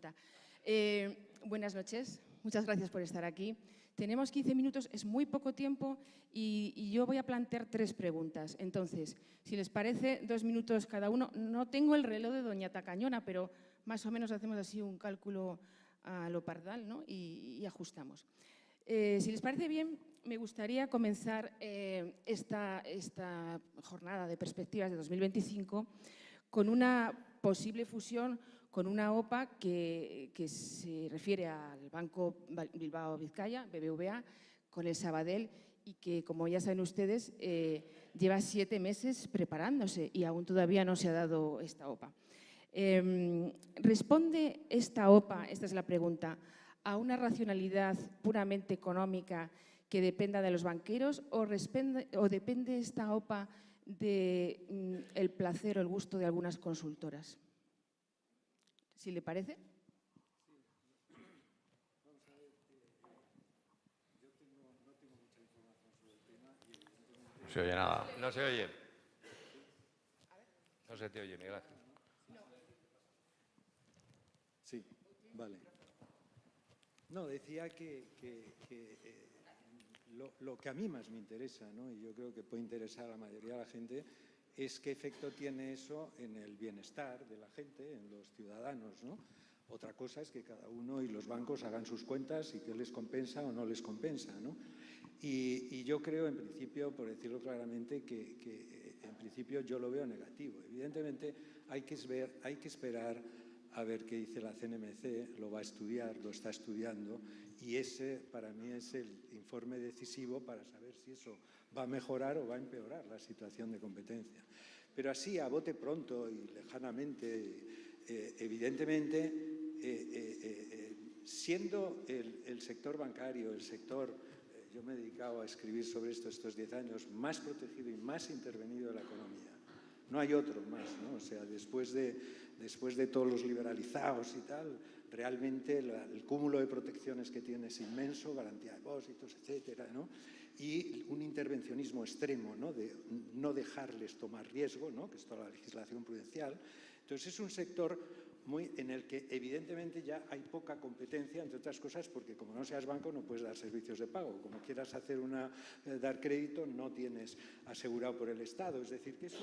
pregunta. Buenas noches, muchas gracias por estar aquí. Tenemos 15 minutos, es muy poco tiempo y yo voy a plantear 3 preguntas. Entonces, si les parece, 2 minutos cada uno. No tengo el reloj de doña Tacañona, pero más o menos hacemos así un cálculo a lo pardal, ¿no? y ajustamos. Si les parece bien, me gustaría comenzar esta jornada de perspectivas de 2025 con una posible fusión con una OPA que se refiere al Banco Bilbao Vizcaya, BBVA, con el Sabadell y que, como ya saben ustedes, lleva 7 meses preparándose y aún todavía no se ha dado esta OPA. ¿Responde esta OPA, esta es la pregunta, a una racionalidad puramente económica que dependa de los banqueros o depende esta OPA del placer o el gusto de algunas consultoras? ¿Si le parece? Vamos a ver, yo no tengo mucha información sobre el tema y evidentemente… No se oye nada. No se oye. No se te oye, Miguel Ángel. Sí, vale. No, decía que lo que a mí más me interesa, ¿no? Y yo creo que puede interesar a la mayoría de la gente, es qué efecto tiene eso en el bienestar de la gente, en los ciudadanos, ¿no? Otra cosa es que cada uno y los bancos hagan sus cuentas y qué les compensa o no les compensa, ¿no? Y yo creo, en principio, por decirlo claramente, que en principio yo lo veo negativo. Evidentemente hay que esperar a ver qué dice la CNMC, lo va a estudiar, lo está estudiando, y ese para mí es el informe decisivo para saber si eso va a mejorar o va a empeorar la situación de competencia. Pero así, a bote pronto y lejanamente, evidentemente, siendo el sector bancario, el sector, yo me he dedicado a escribir sobre esto estos 10 años, más protegido y más intervenido de la economía. No hay otro más, ¿no? O sea, después de todos los liberalizados y tal, realmente el cúmulo de protecciones que tiene es inmenso, garantía de depósitos, etcétera, ¿no? Y un intervencionismo extremo, ¿no? De no dejarles tomar riesgo, ¿no? Que es toda la legislación prudencial. Entonces, es un sector en el que evidentemente ya hay poca competencia, entre otras cosas, porque como no seas banco no puedes dar servicios de pago. Como quieras dar crédito, no tienes asegurado por el Estado. Es decir, que es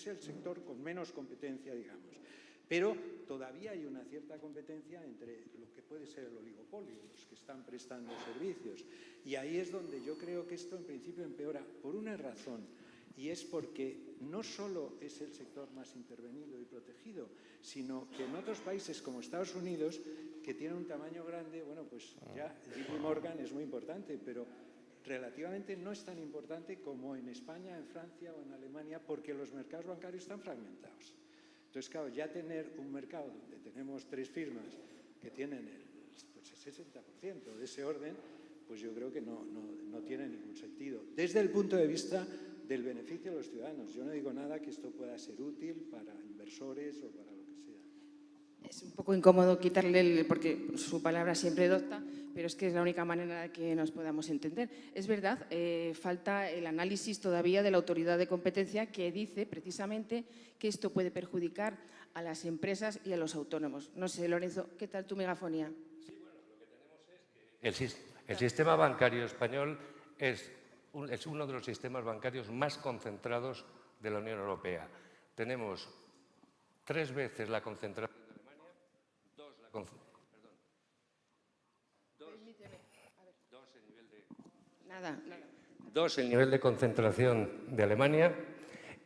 el sector con menos competencia, digamos. Pero todavía hay una cierta competencia entre lo que puede ser el oligopolio, los que están prestando servicios. Y ahí es donde yo creo que esto en principio empeora por una razón. Y es porque no solo es el sector más intervenido y protegido, sino que en otros países como Estados Unidos, que tiene un tamaño grande, bueno, pues ya JP Morgan es muy importante, pero relativamente no es tan importante como en España, en Francia o en Alemania, porque los mercados bancarios están fragmentados. Entonces, claro, ya tener un mercado donde tenemos 3 firmas que tienen el 60% de ese orden, pues yo creo que no tiene ningún sentido. Desde el punto de vista del beneficio de los ciudadanos. Yo no digo nada que esto pueda ser útil para inversores o para lo que sea. Es un poco incómodo quitarle, porque su palabra siempre docta, pero es que es la única manera de que nos podamos entender. Es verdad, falta el análisis todavía de la autoridad de competencia que dice precisamente que esto puede perjudicar a las empresas y a los autónomos. No sé, Lorenzo, ¿qué tal tu megafonía? Sí, bueno, lo que tenemos es que el sistema bancario español es uno de los sistemas bancarios más concentrados de la Unión Europea. Tenemos 3 veces la concentración de Alemania, 2 el nivel de concentración de Alemania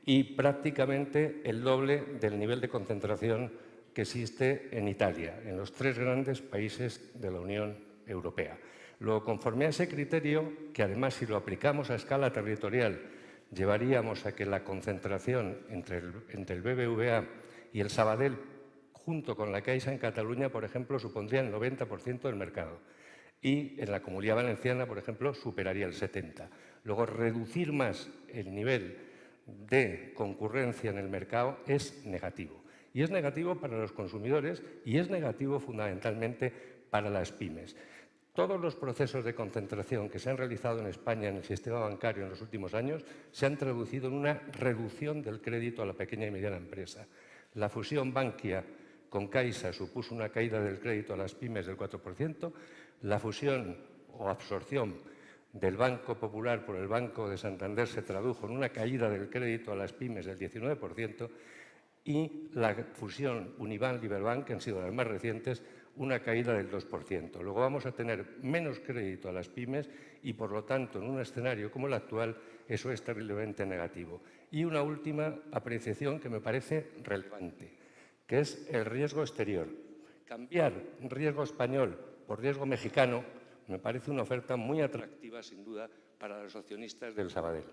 y prácticamente el doble del nivel de concentración que existe en Italia, en los 3 grandes países de la Unión Europea. Luego, conforme a ese criterio, que además si lo aplicamos a escala territorial, llevaríamos a que la concentración entre el BBVA y el Sabadell, junto con la Caixa en Cataluña, por ejemplo, supondría el 90% del mercado. Y en la Comunidad Valenciana, por ejemplo, superaría el 70%. Luego, reducir más el nivel de concurrencia en el mercado es negativo. Y es negativo para los consumidores y es negativo fundamentalmente para las pymes. Todos los procesos de concentración que se han realizado en España en el sistema bancario en los últimos años se han traducido en una reducción del crédito a la pequeña y mediana empresa. La fusión Bankia con Caixa supuso una caída del crédito a las pymes del 4%, la fusión o absorción del Banco Popular por el Banco de Santander se tradujo en una caída del crédito a las pymes del 19% y la fusión Unibank-Liberbank, que han sido las más recientes, una caída del 2%. Luego vamos a tener menos crédito a las pymes y, por lo tanto, en un escenario como el actual, eso es terriblemente negativo. Y una última apreciación que me parece relevante, que es el riesgo exterior. Cambiar riesgo español por riesgo mexicano me parece una oferta muy atractiva, sin duda, para los accionistas del Sabadell.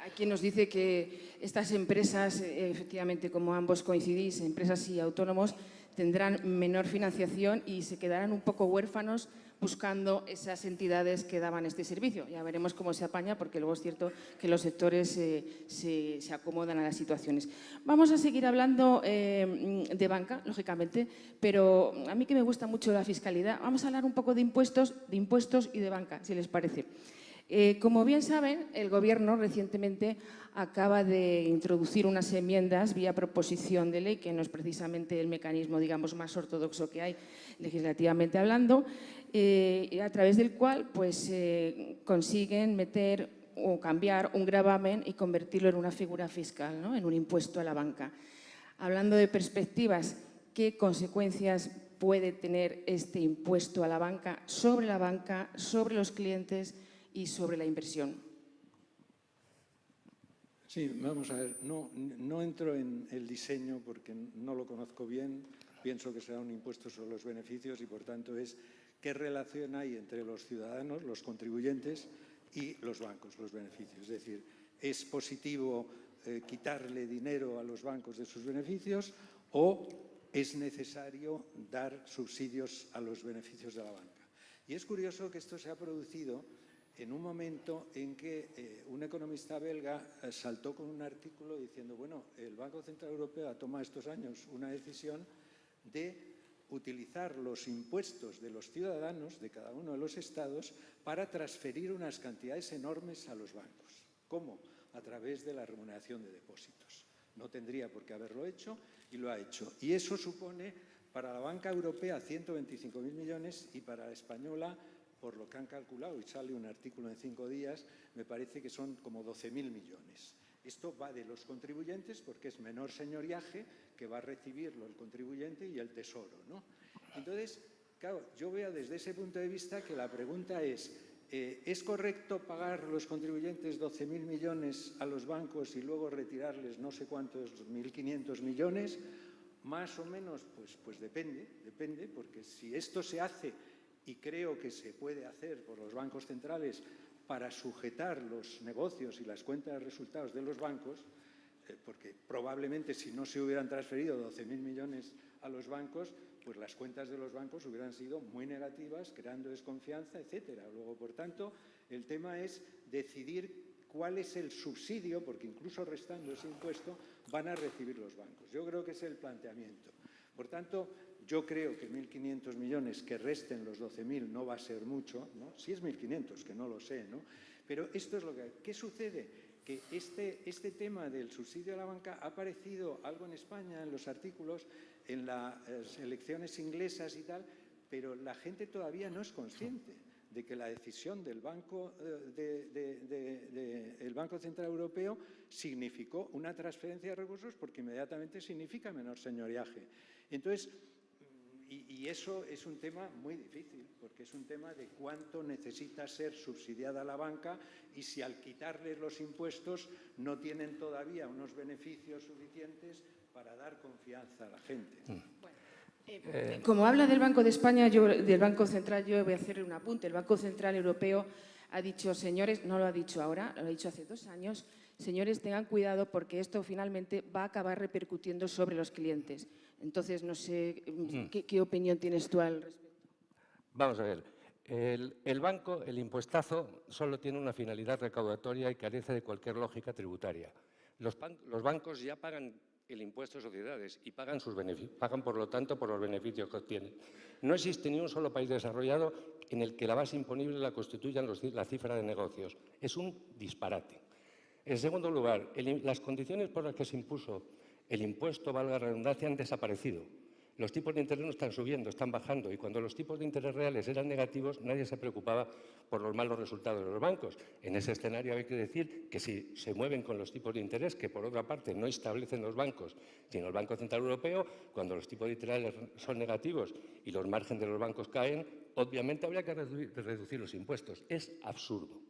Aquí nos dice que estas empresas, efectivamente, como ambos coincidís, empresas y autónomos, tendrán menor financiación y se quedarán un poco huérfanos buscando esas entidades que daban este servicio. Ya veremos cómo se apaña, porque luego es cierto que los sectores se acomodan a las situaciones. Vamos a seguir hablando de banca, lógicamente, pero a mí que me gusta mucho la fiscalidad, vamos a hablar un poco de impuestos y de banca, si les parece. Como bien saben, el Gobierno recientemente acaba de introducir unas enmiendas vía proposición de ley, que no es precisamente el mecanismo, digamos, más ortodoxo que hay legislativamente hablando, a través del cual pues, consiguen meter o cambiar un gravamen y convertirlo en una figura fiscal, ¿no? En un impuesto a la banca. Hablando de perspectivas, ¿qué consecuencias puede tener este impuesto a la banca, sobre los clientes y sobre la inversión? Sí, vamos a ver, no entro en el diseño porque no lo conozco bien, pienso que será un impuesto sobre los beneficios y por tanto es qué relación hay entre los ciudadanos, los contribuyentes y los bancos, los beneficios. Es decir, ¿es positivo quitarle dinero a los bancos de sus beneficios o es necesario dar subsidios a los beneficios de la banca? Y es curioso que esto se ha producido en un momento en que un economista belga saltó con un artículo diciendo, bueno, el Banco Central Europeo ha tomado estos años una decisión de utilizar los impuestos de los ciudadanos de cada uno de los estados para transferir unas cantidades enormes a los bancos. ¿Cómo? A través de la remuneración de depósitos. No tendría por qué haberlo hecho y lo ha hecho. Y eso supone para la banca europea 125.000 millones y para la española, por lo que han calculado, y sale un artículo en 5 días, me parece que son como 12.000 millones. Esto va de los contribuyentes porque es menor señoriaje que va a recibirlo el contribuyente y el tesoro, ¿no? Entonces, claro, yo veo desde ese punto de vista que la pregunta ¿es correcto pagar los contribuyentes 12.000 millones a los bancos y luego retirarles no sé cuántos, 1.500 millones? Más o menos, pues depende, porque si esto se hace, y creo que se puede hacer por los bancos centrales para sujetar los negocios y las cuentas de resultados de los bancos, porque probablemente si no se hubieran transferido 12.000 millones a los bancos, pues las cuentas de los bancos hubieran sido muy negativas, creando desconfianza, etcétera. Luego, por tanto, el tema es decidir cuál es el subsidio, porque incluso restando ese impuesto van a recibir los bancos. Yo creo que es el planteamiento. Por tanto, yo creo que 1.500 millones que resten los 12.000 no va a ser mucho, ¿no? Si es 1.500, que no lo sé, ¿no? Pero esto es lo que hay. ¿Qué sucede? Que este tema del subsidio a la banca ha aparecido algo en España, en los artículos, en las elecciones inglesas y tal, pero la gente todavía no es consciente de que la decisión del Banco Central Europeo significó una transferencia de recursos porque inmediatamente significa menor señoriaje. Entonces, y eso es un tema muy difícil, porque es un tema de cuánto necesita ser subsidiada la banca y si al quitarles los impuestos no tienen todavía unos beneficios suficientes para dar confianza a la gente. Como habla del Banco de España, del Banco Central, yo voy a hacerle un apunte. El Banco Central Europeo ha dicho, señores, no lo ha dicho ahora, lo ha dicho hace 2 años, señores, tengan cuidado porque esto finalmente va a acabar repercutiendo sobre los clientes. Entonces, no sé, ¿qué opinión tienes tú al respecto? Vamos a ver, el banco, el impuestazo, solo tiene una finalidad recaudatoria y carece de cualquier lógica tributaria. Los bancos ya pagan el impuesto de sociedades y pagan por lo tanto por los beneficios que obtienen. No existe ni un solo país desarrollado en el que la base imponible la constituyan la cifra de negocios. Es un disparate. En segundo lugar, las condiciones por las que se impuso el impuesto, valga la redundancia, han desaparecido. Los tipos de interés no están subiendo, están bajando. Y cuando los tipos de interés reales eran negativos, nadie se preocupaba por los malos resultados de los bancos. En ese escenario hay que decir que si se mueven con los tipos de interés, que por otra parte no establecen los bancos, sino el Banco Central Europeo, cuando los tipos de interés son negativos y los márgenes de los bancos caen, obviamente habría que reducir los impuestos. Es absurdo.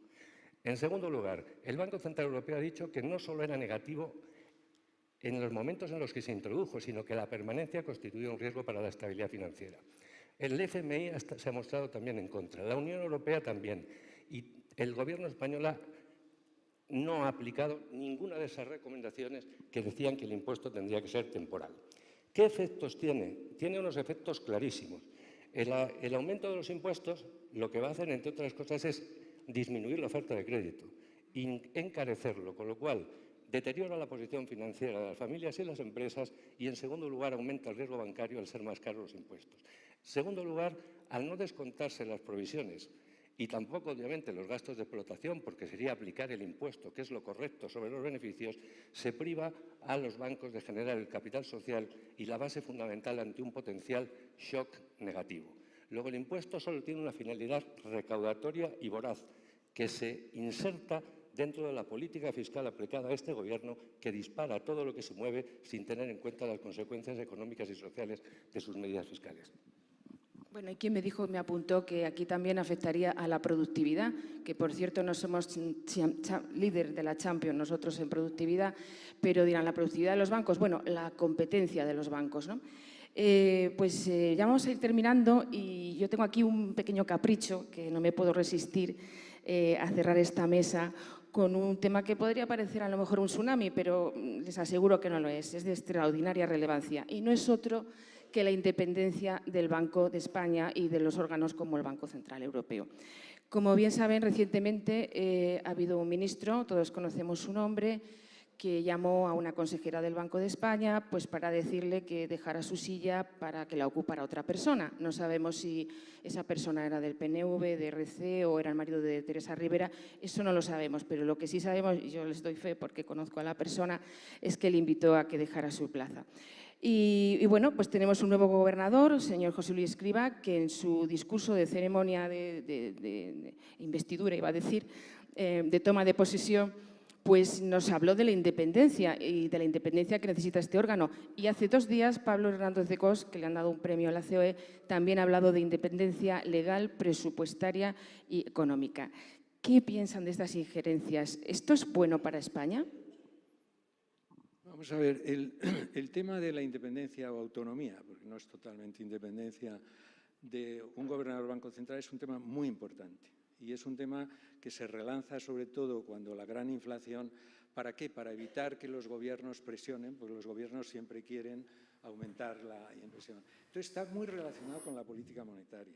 En segundo lugar, el Banco Central Europeo ha dicho que no solo era negativo en los momentos en los que se introdujo, sino que la permanencia constituía un riesgo para la estabilidad financiera. El FMI se ha mostrado también en contra, la Unión Europea también, y el Gobierno español no ha aplicado ninguna de esas recomendaciones que decían que el impuesto tendría que ser temporal. ¿Qué efectos tiene? Tiene unos efectos clarísimos. El aumento de los impuestos lo que va a hacer, entre otras cosas, es disminuir la oferta de crédito, encarecerlo, con lo cual deteriora la posición financiera de las familias y las empresas y, en segundo lugar, aumenta el riesgo bancario al ser más caros los impuestos. En segundo lugar, al no descontarse las provisiones y tampoco, obviamente, los gastos de explotación, porque sería aplicar el impuesto, que es lo correcto, sobre los beneficios, se priva a los bancos de generar el capital social y la base fundamental ante un potencial shock negativo. Luego, el impuesto solo tiene una finalidad recaudatoria y voraz, que se inserta dentro de la política fiscal aplicada a este Gobierno, que dispara todo lo que se mueve sin tener en cuenta las consecuencias económicas y sociales de sus medidas fiscales. Bueno, y quién me apuntó que aquí también afectaría a la productividad, que por cierto no somos líder de la Champions nosotros en productividad, pero dirán, ¿la productividad de los bancos? Bueno, la competencia de los bancos, ¿no? Ya vamos a ir terminando y yo tengo aquí un pequeño capricho que no me puedo resistir a cerrar esta mesa con un tema que podría parecer a lo mejor un tsunami, pero les aseguro que no lo es de extraordinaria relevancia y no es otro que la independencia del Banco de España y de los órganos como el Banco Central Europeo. Como bien saben, recientemente ha habido un ministro, todos conocemos su nombre, que llamó a una consejera del Banco de España pues para decirle que dejara su silla para que la ocupara otra persona. No sabemos si esa persona era del PNV, de RC o era el marido de Teresa Rivera, eso no lo sabemos, pero lo que sí sabemos, y yo les doy fe porque conozco a la persona, es que le invitó a que dejara su plaza. Y bueno, pues tenemos un nuevo gobernador, el señor José Luis Escrivá, que en su discurso de ceremonia de investidura, iba a decir, de toma de posesión, pues nos habló de la independencia y de la independencia que necesita este órgano. Y hace 2 días, Pablo Hernández de Cos, que le han dado un premio a la COE, también ha hablado de independencia legal, presupuestaria y económica. ¿Qué piensan de estas injerencias? ¿Esto es bueno para España? Vamos a ver, el tema de la independencia o autonomía, porque no es totalmente independencia, de un gobernador del Banco Central es un tema muy importante. Y es un tema que se relanza sobre todo cuando la gran inflación, ¿para qué? Para evitar que los gobiernos presionen, porque los gobiernos siempre quieren aumentar la inversión. Entonces está muy relacionado con la política monetaria.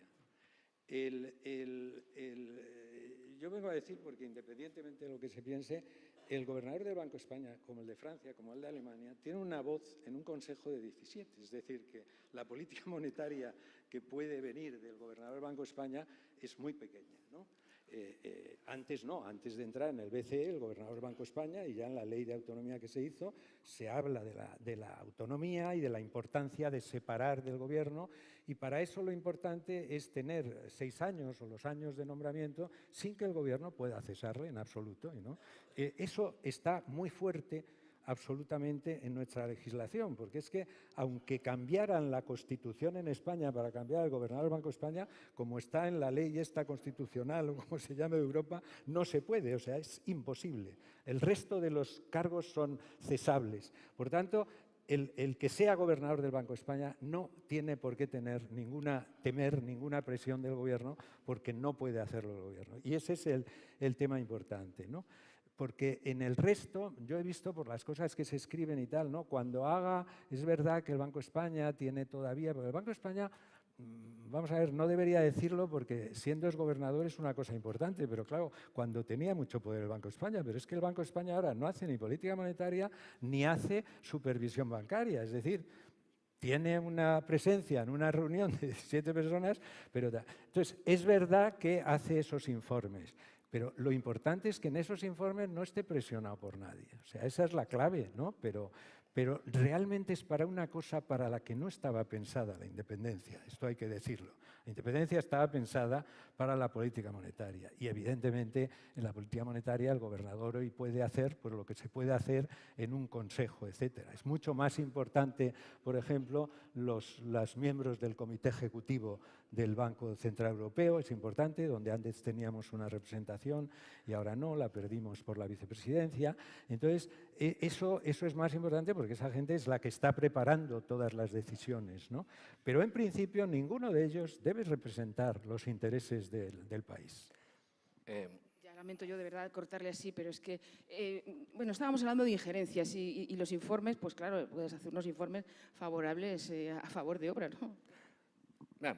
Yo vengo a decir, porque independientemente de lo que se piense, el gobernador del Banco de España, como el de Francia, como el de Alemania, tiene una voz en un consejo de 17. Es decir, que la política monetaria que puede venir del gobernador del Banco de España es muy pequeña, ¿no? Antes de entrar en el BCE, el gobernador del Banco de España, y ya en la ley de autonomía que se hizo, se habla de la autonomía y de la importancia de separar del gobierno, y para eso lo importante es tener 6 años o los años de nombramiento sin que el gobierno pueda cesarle en absoluto, ¿no? Eso está muy fuerte absolutamente en nuestra legislación, porque es que aunque cambiaran la Constitución en España para cambiar al gobernador del Banco de España, como está en la ley esta constitucional o como se llame de Europa, no se puede, o sea, es imposible. El resto de los cargos son cesables. Por tanto, el que sea gobernador del Banco de España no tiene por qué temer ninguna presión del gobierno, porque no puede hacerlo el gobierno. Y ese es el tema importante, ¿no? Porque en el resto, yo he visto por las cosas que se escriben y tal, ¿no? Es verdad que el Banco de España tiene todavía, pero el Banco de España, vamos a ver, no debería decirlo porque siendo exgobernador es una cosa importante, pero claro, cuando tenía mucho poder el Banco de España, pero es que el Banco de España ahora no hace ni política monetaria ni hace supervisión bancaria, es decir, tiene una presencia en una reunión de 17 personas, pero entonces es verdad que hace esos informes. Pero lo importante es que en esos informes no esté presionado por nadie. O sea, esa es la clave, ¿no? Pero pero realmente es para una cosa para la que no estaba pensada la independencia, esto hay que decirlo. La independencia estaba pensada para la política monetaria y evidentemente en la política monetaria el gobernador hoy puede hacer pues, lo que se puede hacer en un consejo, etc. Es mucho más importante, por ejemplo, los miembros del comité ejecutivo del Banco Central Europeo, es importante, donde antes teníamos una representación y ahora no, la perdimos por la vicepresidencia. Entonces, eso es más importante porque esa gente es la que está preparando todas las decisiones, ¿no? Pero en principio ninguno de ellos debe representar los intereses del país. Ya lamento yo de verdad cortarle así, pero es que, bueno, estábamos hablando de injerencias y los informes, pues claro, puedes hacer unos informes favorables a favor de obra, ¿no?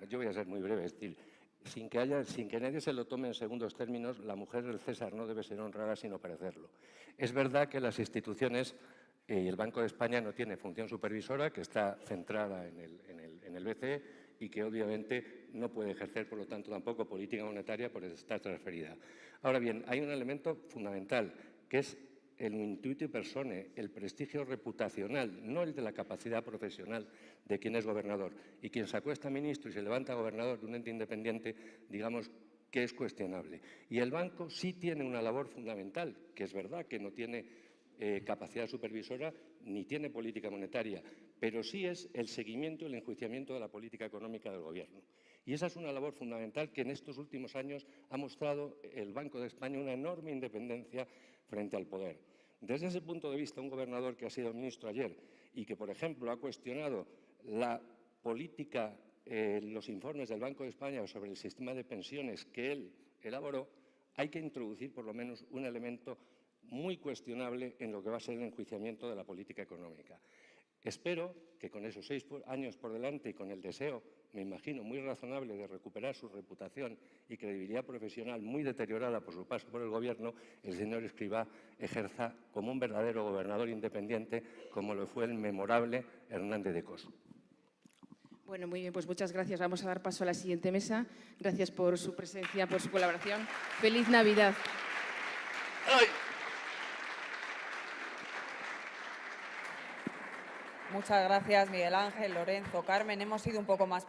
Yo voy a ser muy breve, es decir, sin que nadie se lo tome en segundos términos, la mujer del César no debe ser honrada sino parecerlo. Es verdad que las instituciones y el Banco de España no tiene función supervisora, que está centrada en el BCE y que obviamente no puede ejercer, por lo tanto, tampoco política monetaria por estar transferida. Ahora bien, hay un elemento fundamental, que es el intuitio persone, el prestigio reputacional, no el de la capacidad profesional de quien es gobernador. Y quien se acuesta ministro y se levanta gobernador de un ente independiente, digamos que es cuestionable. Y el banco sí tiene una labor fundamental, que es verdad que no tiene capacidad supervisora ni tiene política monetaria, pero sí es el seguimiento y el enjuiciamiento de la política económica del Gobierno. Y esa es una labor fundamental que en estos últimos años ha mostrado el Banco de España una enorme independencia frente al poder. Desde ese punto de vista, un gobernador que ha sido ministro ayer y que, por ejemplo, ha cuestionado la política, los informes del Banco de España sobre el sistema de pensiones que él elaboró, hay que introducir por lo menos un elemento muy cuestionable en lo que va a ser el enjuiciamiento de la política económica. Espero que con esos 6 años por delante y con el deseo, me imagino, muy razonable de recuperar su reputación y credibilidad profesional muy deteriorada por su paso por el Gobierno, el señor Escrivá ejerza como un verdadero gobernador independiente, como lo fue el memorable Hernández de Cos. Bueno, muy bien, pues muchas gracias. Vamos a dar paso a la siguiente mesa. Gracias por su presencia, por su colaboración. ¡Feliz Navidad! ¡Ay! Muchas gracias, Miguel Ángel, Lorenzo, Carmen. Hemos sido un poco más